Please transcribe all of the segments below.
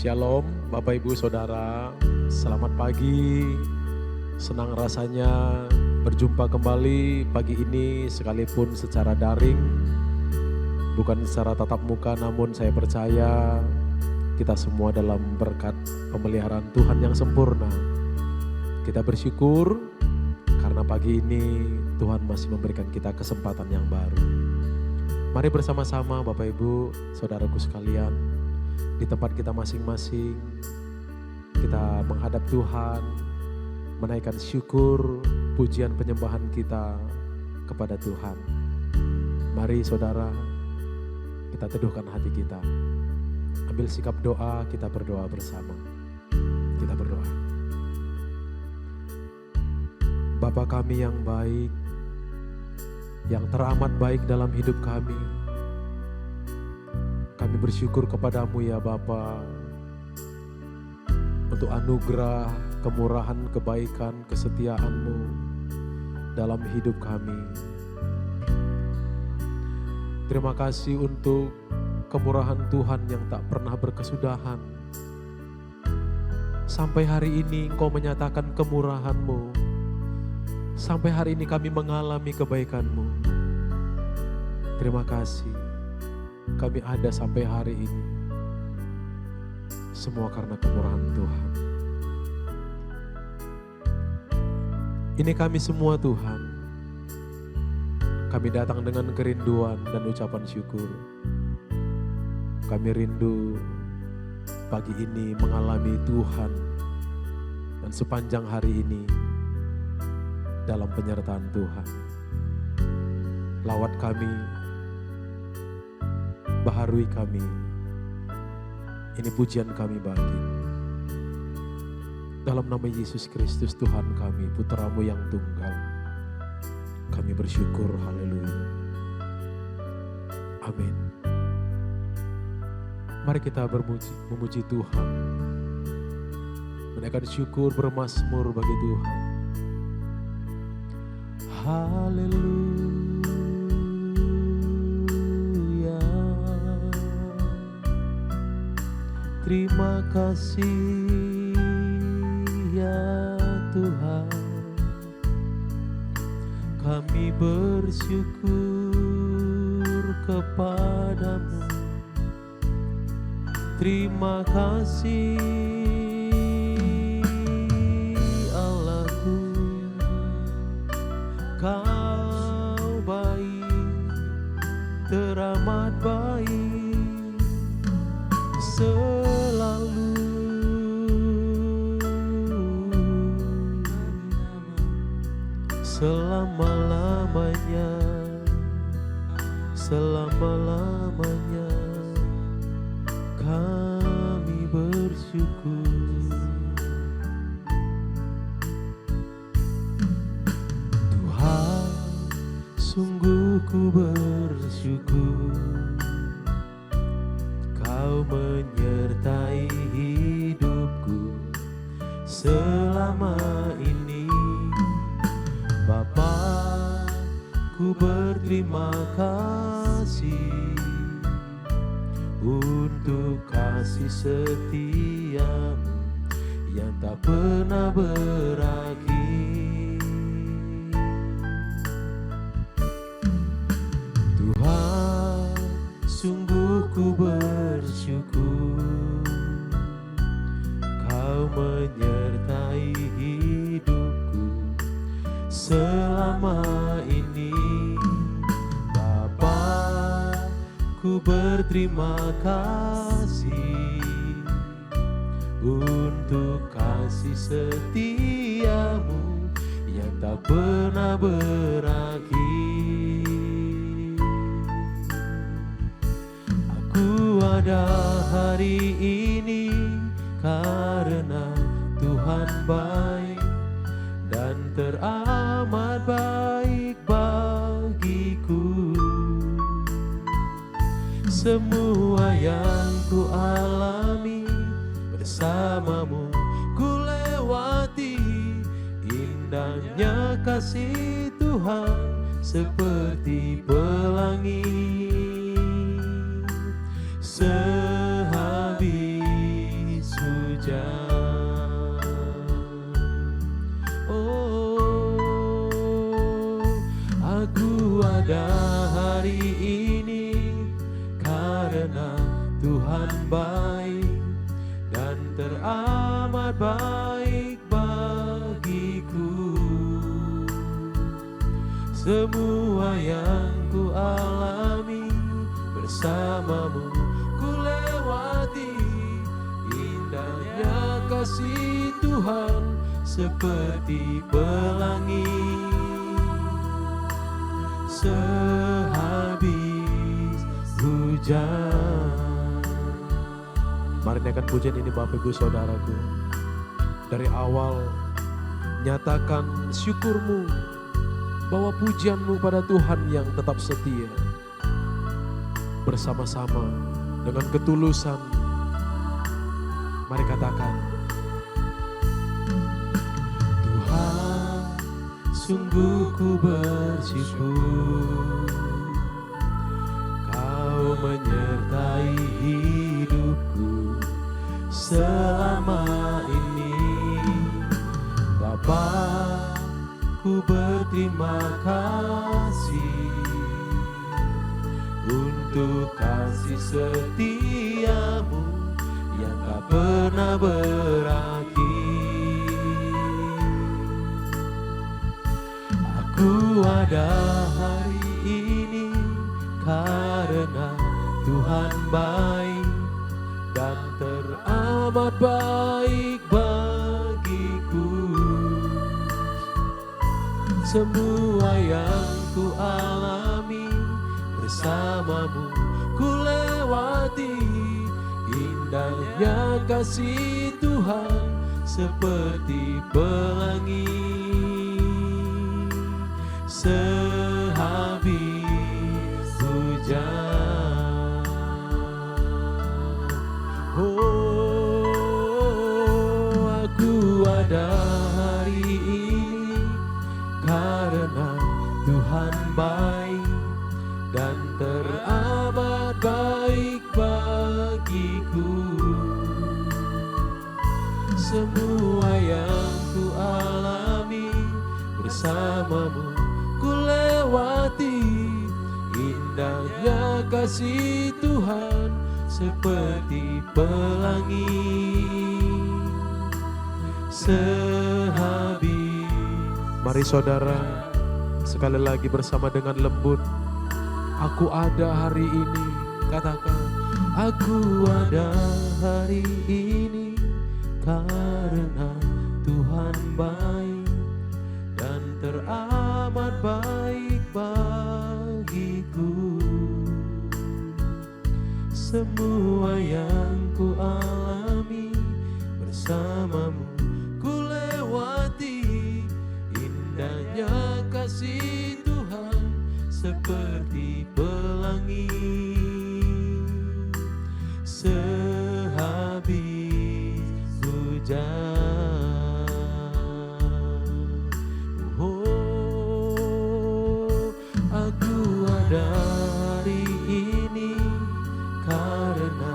Shalom Bapak Ibu Saudara, selamat pagi. Senang rasanya berjumpa kembali pagi ini sekalipun secara daring, bukan secara tatap muka, namun saya percaya kita semua dalam berkat pemeliharaan Tuhan yang sempurna. Kita bersyukur karena pagi ini Tuhan masih memberikan kita kesempatan yang baru. Mari bersama-sama Bapak Ibu, Saudaraku sekalian, di tempat kita masing-masing, kita menghadap Tuhan, menaikkan syukur, pujian penyembahan kita kepada Tuhan. Mari saudara, kita teduhkan hati kita. Ambil sikap doa, kita berdoa bersama. Kita berdoa. Bapa kami yang baik, yang teramat baik dalam hidup kami, kami bersyukur kepadamu ya Bapa, untuk anugerah, kemurahan, kebaikan, kesetiaan-Mu dalam hidup kami. Terima kasih untuk kemurahan Tuhan yang tak pernah berkesudahan. Sampai hari ini Engkau menyatakan kemurahan-Mu. Sampai hari ini kami mengalami kebaikan-Mu. Terima kasih. Kami ada sampai hari ini. Semua karena kemurahan Tuhan. Ini kami semua Tuhan. Kami datang dengan kerinduan dan ucapan syukur. Kami rindu pagi ini mengalami Tuhan. Dan sepanjang hari ini dalam penyertaan Tuhan. Lawat kami, baharui kami, ini pujian kami bagi. Dalam nama Yesus Kristus Tuhan kami, Putra-Mu yang tunggal, kami bersyukur, haleluya. Amin. Mari kita memuji Tuhan, menaikkan syukur, bermazmur bagi Tuhan. Haleluya. Terima kasih ya Tuhan, kami bersyukur kepadamu. Terima kasih Allahku, Kau baik, teramat baik, selalu selama-lamanya, selama-lamanya kami bersyukur. Tuhan, sungguh ku bersyukur, Kau menyertai hidupku selama ini. Bapa, ku berterima kasih untuk kasih setiamu yang tak pernah berakhir. Tuhan, sungguh ku bersyukur, Kau menyertai hidupku selama ini. Bapa, ku berterima kasih untuk kasih setiamu yang tak pernah berakhir. Aku ada hari ini karena Tuhan baik dan teramat baik bagiku. Semua yang ku alami bersamamu ku lewati. Indahnya kasih Tuhan seperti pelangi. Sehabis baik bagiku. Semua yang ku alami bersamamu ku lewati. Indahnya kasih Tuhan seperti pelangi. Sehabis hujan. Mari naikkan pujian ini Bapak Ibu Saudaraku. Dari awal nyatakan syukurmu, bahwa pujianmu pada Tuhan yang tetap setia. Bersama-sama dengan ketulusan, mari katakan, Tuhan, sungguh ku bersyukur, Kau menyertai hidupku selama ini. Bapa, ku berterima kasih untuk kasih setiamu yang tak pernah berakhir. Aku ada hari ini karena Tuhan baik dan teramat baik bagiku. Semua yang ku alami bersamamu ku lewati. Indahnya kasih Tuhan seperti pelangi. Sehabis hujan, oh, aku ada hari ini karena Tuhan baik dan teramat baik bagiku. Semua yang ku alami bersamamu ku lewati. Indahnya kasih Tuhan seperti pelangi. Sehabis. Mari saudara, sekali lagi bersama dengan lembut. Aku ada hari ini, katakan, aku ada hari ini karena Tuhan baik dan teramat baik bagiku. Semua yang ku alami bersamamu ku lewati. Indahnya kasih Tuhan seperti pelangi. Sehabis hujan, oh, aku ada hari ini karena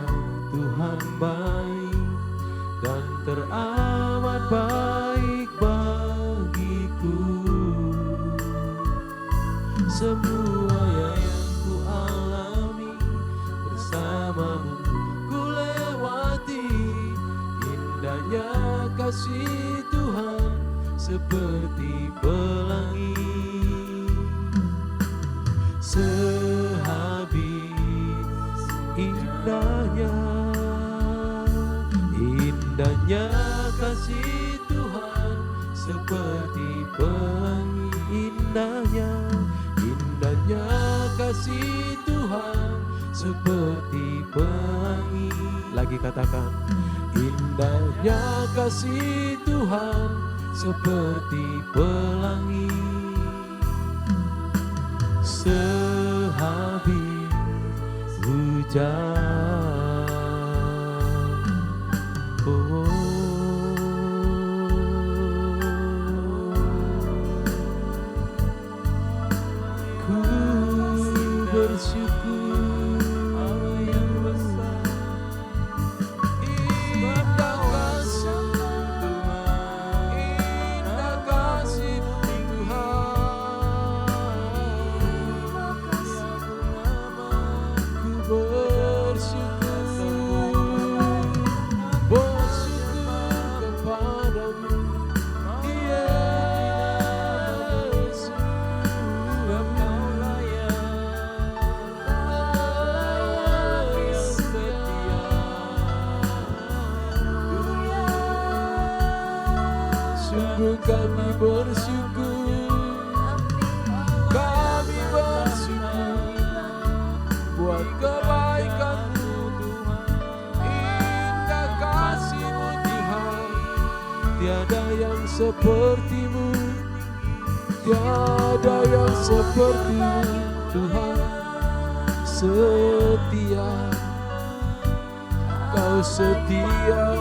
Tuhan baik dan teramat baik bagiku. Semua yang ku alami bersamamu ku lewati. Indahnya kasih Tuhan seperti pelangi. Sehabis indahnya kasih Tuhan seperti pelangi. Indahnya kasih Tuhan seperti pelangi. Lagi katakan, indahnya kasih Tuhan seperti pelangi. Sehabis hujan, oh, ku bersyukur Allah yang besar. Indah kasih Tuhan, indah kasih Tuhan. Ku bersyukur kepada Tiada yang seperti Tuhan, setia, Kau setia,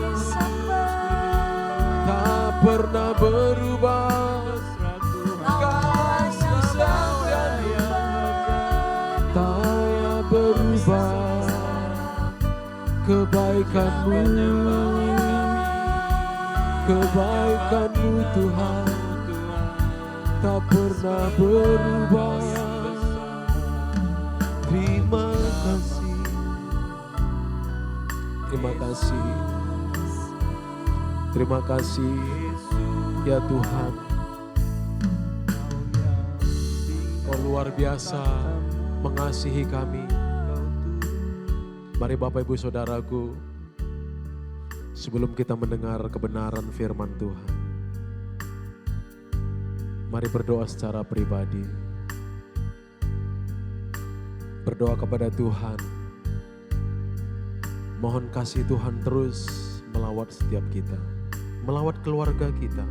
tak pernah berubah. Kasih setiamu tak berubah. Kebaikanmu Tuhan tak pernah berubah. Terima kasih, terima kasih, terima kasih ya Tuhan. Kau luar biasa mengasihi kami. Mari Bapak Ibu Saudaraku, sebelum kita mendengar kebenaran firman Tuhan, mari berdoa secara pribadi. Berdoa kepada Tuhan. Mohon kasih Tuhan terus melawat setiap kita, melawat keluarga kita.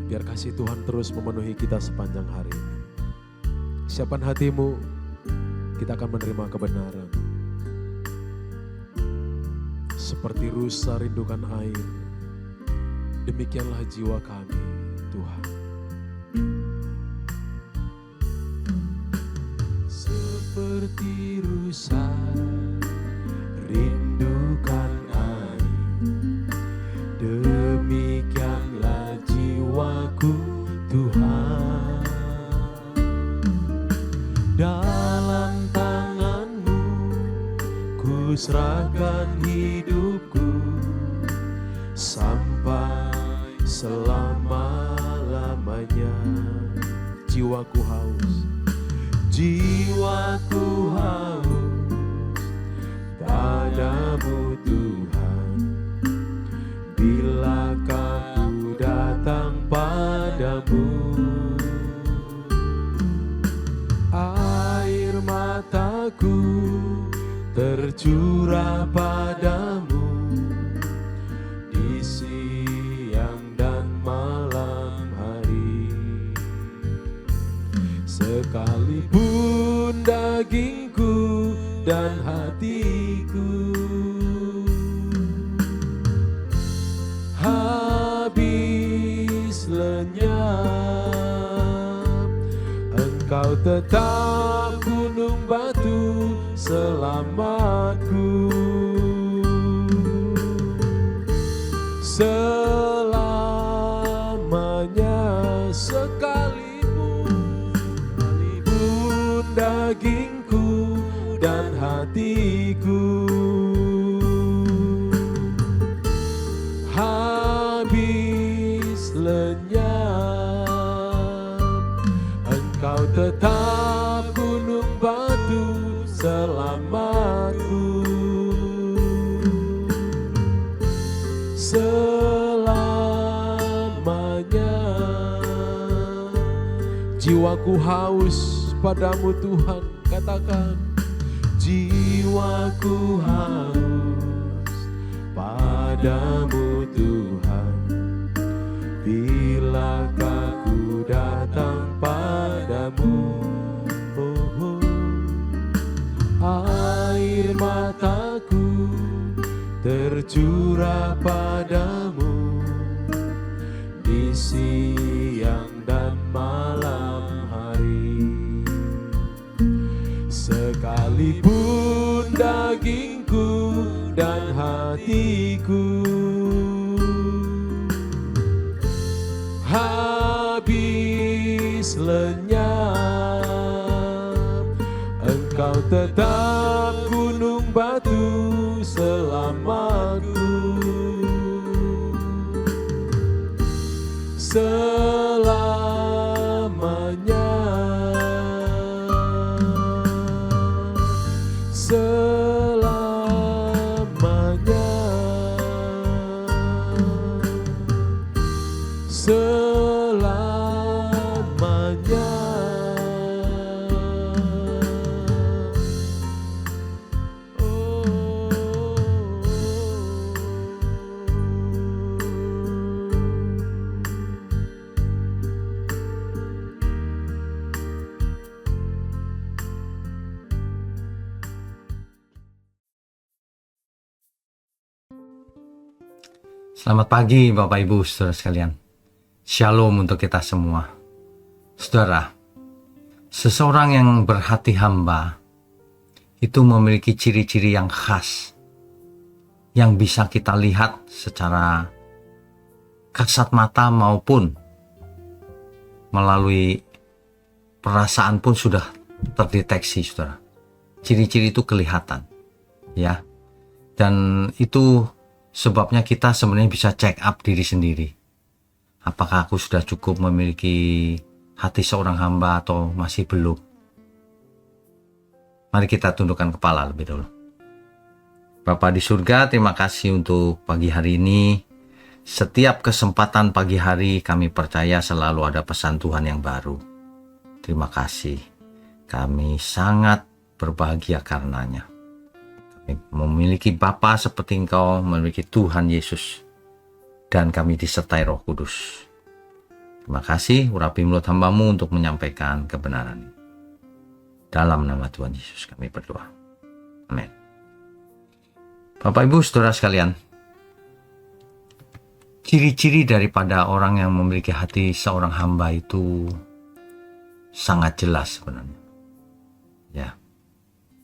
Biar kasih Tuhan terus memenuhi kita sepanjang hari ini. Siapkan hatimu, kita akan menerima kebenaran. Seperti rusa rindukan air, demikianlah jiwa kami, Tuhan. Seperti rusa rindukan air, demikianlah jiwaku, Tuhan. Dalam tangan-Mu ku serahkan hidupku sampai selama-lamanya. Jiwaku haus, jiwaku haus padamu Tuhan. Bilakah ku datang padamu, air mataku tercurah padamu di siang dan malam hari. Sekalipun dagingku dan hatiku habis lenyap, Engkau tetap gunung batu selamatku. Selamanya, sekalipun dagingku dan hatiku habis lenyap, Engkau tetap gunung batu selamatku. Selamanya jiwaku haus padamu Tuhan. Katakan, jiwaku haus padamu Tuhan. Bilakah ku datang padamu, air mataku tercurah padamu di siang dan malam hari. Sekalipun dagingku dan hatiku habis lenyap, Engkau tetap gunung batu selamatku. Selamanya, selamanya, selamanya. Oh, Selamat pagi Bapak Ibu Saudara sekalian. Shalom untuk kita semua. Saudara, seseorang yang berhati hamba itu memiliki ciri-ciri yang khas yang bisa kita lihat secara kasat mata maupun melalui perasaan pun sudah terdeteksi, saudara. Ciri-ciri itu kelihatan, ya. Dan itu sebabnya kita sebenarnya bisa check up diri sendiri. Apakah aku sudah cukup memiliki hati seorang hamba atau masih belum? Mari kita tundukkan kepala lebih dulu. Bapa di surga, terima kasih untuk pagi hari ini. Setiap kesempatan pagi hari kami percaya selalu ada pesan Tuhan yang baru. Terima kasih. Kami sangat berbahagia karenanya. Memiliki Bapa seperti Engkau, memiliki Tuhan Yesus, dan kami disertai Roh Kudus. Terima kasih, urapi mulut hamba-Mu untuk menyampaikan kebenaran. Dalam nama Tuhan Yesus kami berdoa. Amin. Bapak Ibu Saudara sekalian, ciri-ciri daripada orang yang memiliki hati seorang hamba itu sangat jelas sebenarnya. Ya.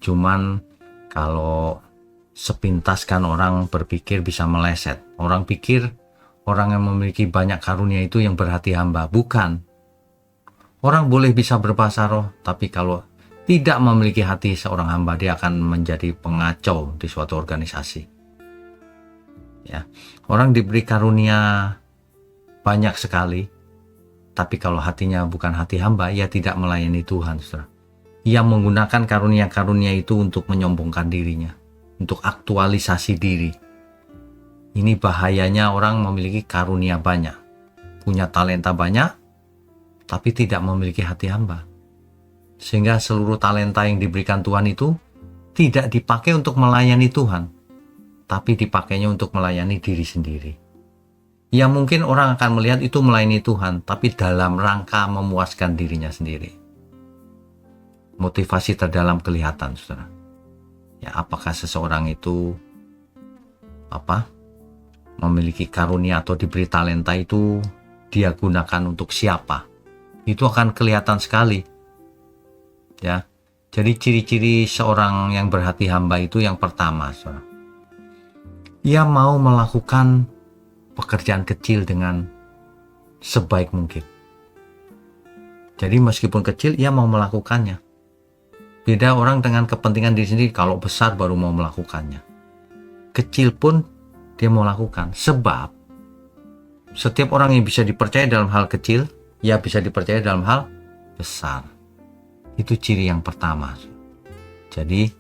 Cuman kalau sepintas kan orang berpikir bisa meleset. Orang pikir orang yang memiliki banyak karunia itu yang berhati hamba. Bukan. Orang boleh bisa berbahasa roh, tapi kalau tidak memiliki hati seorang hamba, dia akan menjadi pengacau di suatu organisasi. Ya. Orang diberi karunia banyak sekali, tapi kalau hatinya bukan hati hamba, ia tidak melayani Tuhan, saudara. Ia menggunakan karunia-karunia itu untuk menyombongkan dirinya, untuk aktualisasi diri. Ini bahayanya orang memiliki karunia banyak, punya talenta banyak, tapi tidak memiliki hati hamba. Sehingga seluruh talenta yang diberikan Tuhan itu tidak dipakai untuk melayani Tuhan, tapi dipakainya untuk melayani diri sendiri. Ya mungkin orang akan melihat itu melayani Tuhan, tapi dalam rangka memuaskan dirinya sendiri. Motivasi terdalam kelihatan, saudara. Ya, apakah seseorang itu memiliki karunia atau diberi talenta itu dia gunakan untuk siapa? Itu akan kelihatan sekali. Ya. Jadi ciri-ciri seorang yang berhati hamba itu yang pertama, saudara. Ia mau melakukan pekerjaan kecil dengan sebaik mungkin. Jadi meskipun kecil, ia mau melakukannya. Beda orang dengan kepentingan diri sendiri, kalau besar baru mau melakukannya. Kecil pun dia mau lakukan. Sebab setiap orang yang bisa dipercaya dalam hal kecil, ia bisa dipercaya dalam hal besar. Itu ciri yang pertama. Jadi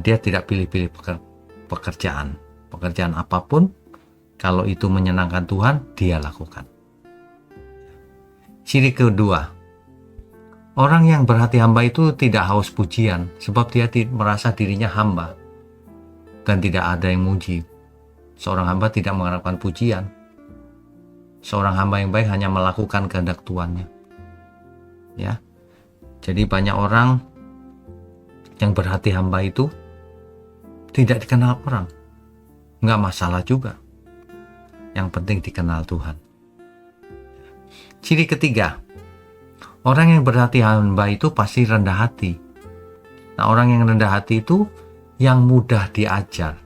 dia tidak pilih-pilih pekerjaan. Pekerjaan apapun, kalau itu menyenangkan Tuhan, dia lakukan. Ciri kedua, orang yang berhati hamba itu tidak haus pujian, sebab dia merasa dirinya hamba dan tidak ada yang muji. Seorang hamba tidak mengharapkan pujian. Seorang hamba yang baik hanya melakukan kehendak Tuannya. Ya, jadi banyak orang yang berhati hamba itu tidak dikenal orang. Nggak masalah juga. Yang penting dikenal Tuhan. Ciri ketiga, orang yang berhati hamba itu pasti rendah hati. Nah, orang yang rendah hati itu yang mudah diajar.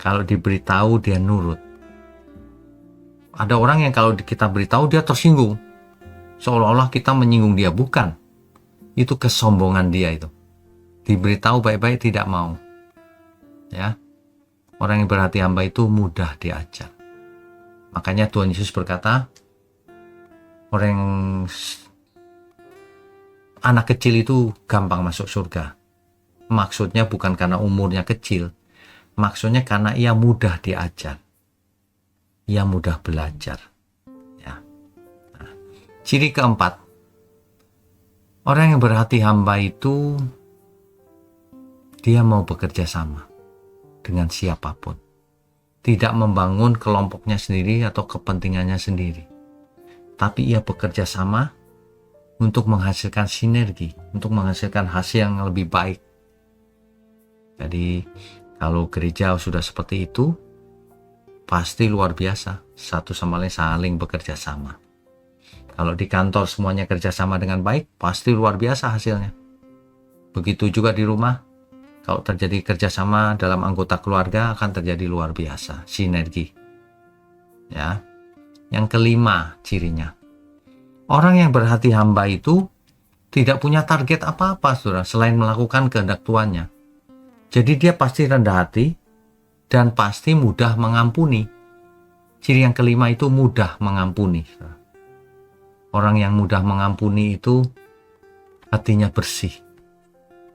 Kalau diberitahu dia nurut. Ada orang yang kalau kita beritahu dia tersinggung. Seolah-olah kita menyinggung dia. Bukan. Itu kesombongan dia itu. Diberitahu baik-baik tidak mau. Ya. Orang yang berhati hamba itu mudah diajar. Makanya Tuhan Yesus berkata, orang yang anak kecil itu gampang masuk surga. Maksudnya bukan karena umurnya kecil. Maksudnya karena ia mudah diajar. Ia mudah belajar. Ya. Nah, ciri keempat. Orang yang berhati hamba itu dia mau bekerja sama dengan siapapun. Tidak membangun kelompoknya sendiri atau kepentingannya sendiri. Tapi ia bekerja sama untuk menghasilkan sinergi, untuk menghasilkan hasil yang lebih baik. Jadi kalau gereja sudah seperti itu, pasti luar biasa. Satu sama lain saling bekerja sama. Kalau di kantor semuanya kerjasama dengan baik, pasti luar biasa hasilnya. Begitu juga di rumah. Kalau terjadi kerjasama dalam anggota keluarga akan terjadi luar biasa, sinergi. Ya. Yang kelima cirinya. Orang yang berhati hamba itu tidak punya target apa-apa, saudara, selain melakukan kehendak tuannya. Jadi dia pasti rendah hati dan pasti mudah mengampuni. Ciri yang kelima itu mudah mengampuni. Saudara. Orang yang mudah mengampuni itu hatinya bersih.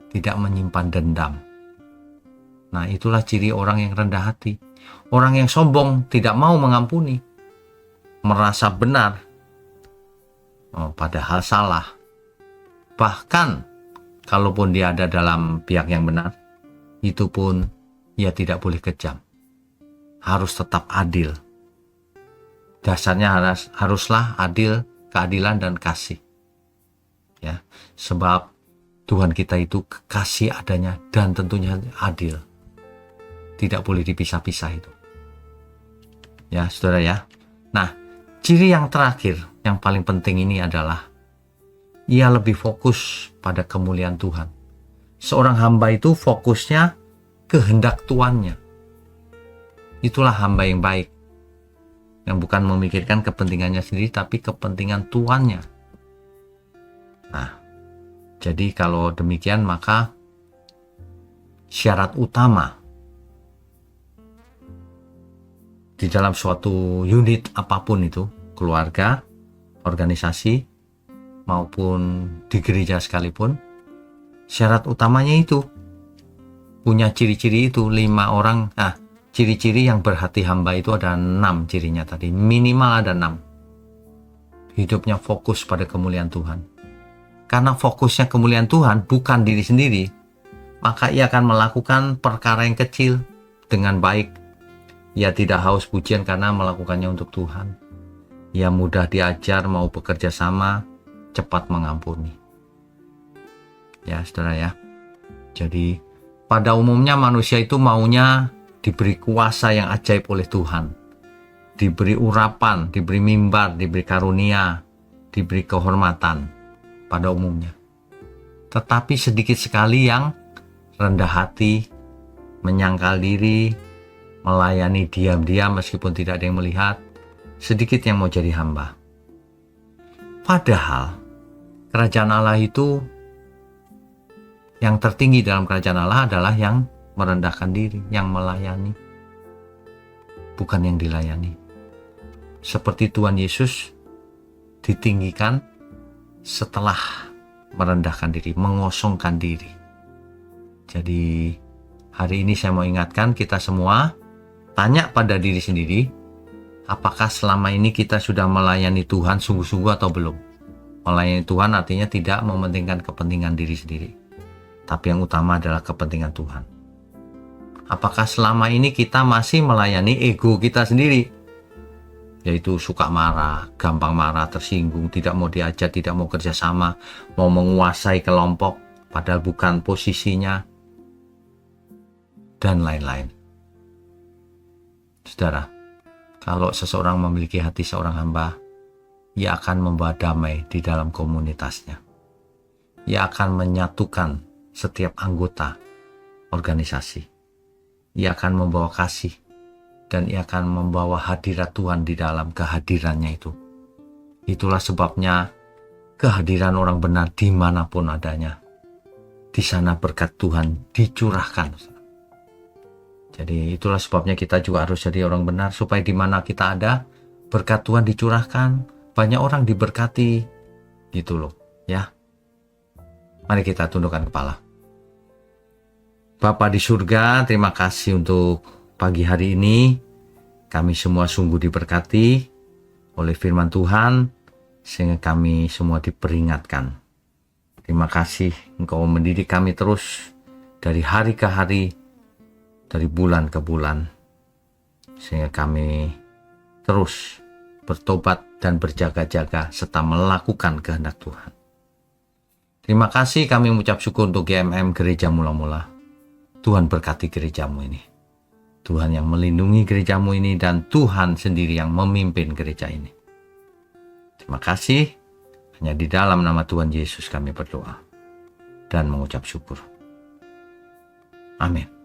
Tidak menyimpan dendam. Nah, itulah ciri orang yang rendah hati. Orang yang sombong tidak mau mengampuni. Merasa benar. Padahal salah. Bahkan, kalaupun dia ada dalam pihak yang benar, itu pun ia tidak boleh kejam. Harus tetap adil. Dasarnya haruslah adil, keadilan, dan kasih. Ya, sebab Tuhan kita itu kasih adanya dan tentunya adil. Tidak boleh dipisah-pisah itu. Ya, saudara ya. Nah, ciri yang terakhir, yang paling penting ini adalah ia lebih fokus pada kemuliaan Tuhan. Seorang hamba itu fokusnya kehendak tuannya. Itulah hamba yang baik. Yang bukan memikirkan kepentingannya sendiri, tapi kepentingan tuannya. Nah, jadi kalau demikian maka syarat utama di dalam suatu unit apapun itu, keluarga, organisasi, maupun di gereja sekalipun, syarat utamanya itu punya ciri-ciri itu 5 orang. Nah, ciri-ciri yang berhati hamba itu ada 6 cirinya tadi, minimal ada 6. Hidupnya fokus pada kemuliaan Tuhan. Karena fokusnya kemuliaan Tuhan bukan diri sendiri, maka ia akan melakukan perkara yang kecil dengan baik. Ia tidak haus pujian karena melakukannya untuk Tuhan. Ia mudah diajar, mau bekerja sama, cepat mengampuni. Ya, saudara ya. Jadi, pada umumnya manusia itu maunya diberi kuasa yang ajaib oleh Tuhan. Diberi urapan, diberi mimbar, diberi karunia, diberi kehormatan. Pada umumnya. Tetapi sedikit sekali yang rendah hati, menyangkal diri, melayani diam-diam meskipun tidak ada yang melihat, sedikit yang mau jadi hamba. Padahal kerajaan Allah itu, yang tertinggi dalam kerajaan Allah adalah yang merendahkan diri, yang melayani, bukan yang dilayani. Seperti Tuhan Yesus ditinggikan setelah merendahkan diri, mengosongkan diri. Jadi hari ini saya mau ingatkan kita semua, tanya pada diri sendiri, apakah selama ini kita sudah melayani Tuhan sungguh-sungguh atau belum? Melayani Tuhan artinya tidak mementingkan kepentingan diri sendiri, tapi yang utama adalah kepentingan Tuhan. Apakah selama ini kita masih melayani ego kita sendiri? Yaitu suka marah, gampang marah, tersinggung, tidak mau diajak, tidak mau kerjasama, mau menguasai kelompok, padahal bukan posisinya, dan lain-lain. Saudara, kalau seseorang memiliki hati seorang hamba, ia akan membawa damai di dalam komunitasnya. Ia akan menyatukan setiap anggota organisasi. Ia akan membawa kasih. Dan ia akan membawa hadirat Tuhan di dalam kehadirannya itu. Itulah sebabnya kehadiran orang benar dimanapun adanya. Di sana berkat Tuhan dicurahkan. Jadi itulah sebabnya kita juga harus jadi orang benar. Supaya di mana kita ada, berkat Tuhan dicurahkan. Banyak orang diberkati. Gitu loh. Ya. Mari kita tundukkan kepala. Bapa di surga, terima kasih untuk pagi hari ini. Kami semua sungguh diberkati oleh firman Tuhan, sehingga kami semua diperingatkan. Terima kasih Engkau mendidik kami terus dari hari ke hari, dari bulan ke bulan, sehingga kami terus bertobat dan berjaga-jaga serta melakukan kehendak Tuhan. Terima kasih, kami mengucap syukur untuk GMM Gereja Mula-Mula. Tuhan berkati gerejamu ini. Tuhan yang melindungi gerejamu ini, dan Tuhan sendiri yang memimpin gereja ini. Terima kasih. Hanya di dalam nama Tuhan Yesus kami berdoa dan mengucap syukur. Amin.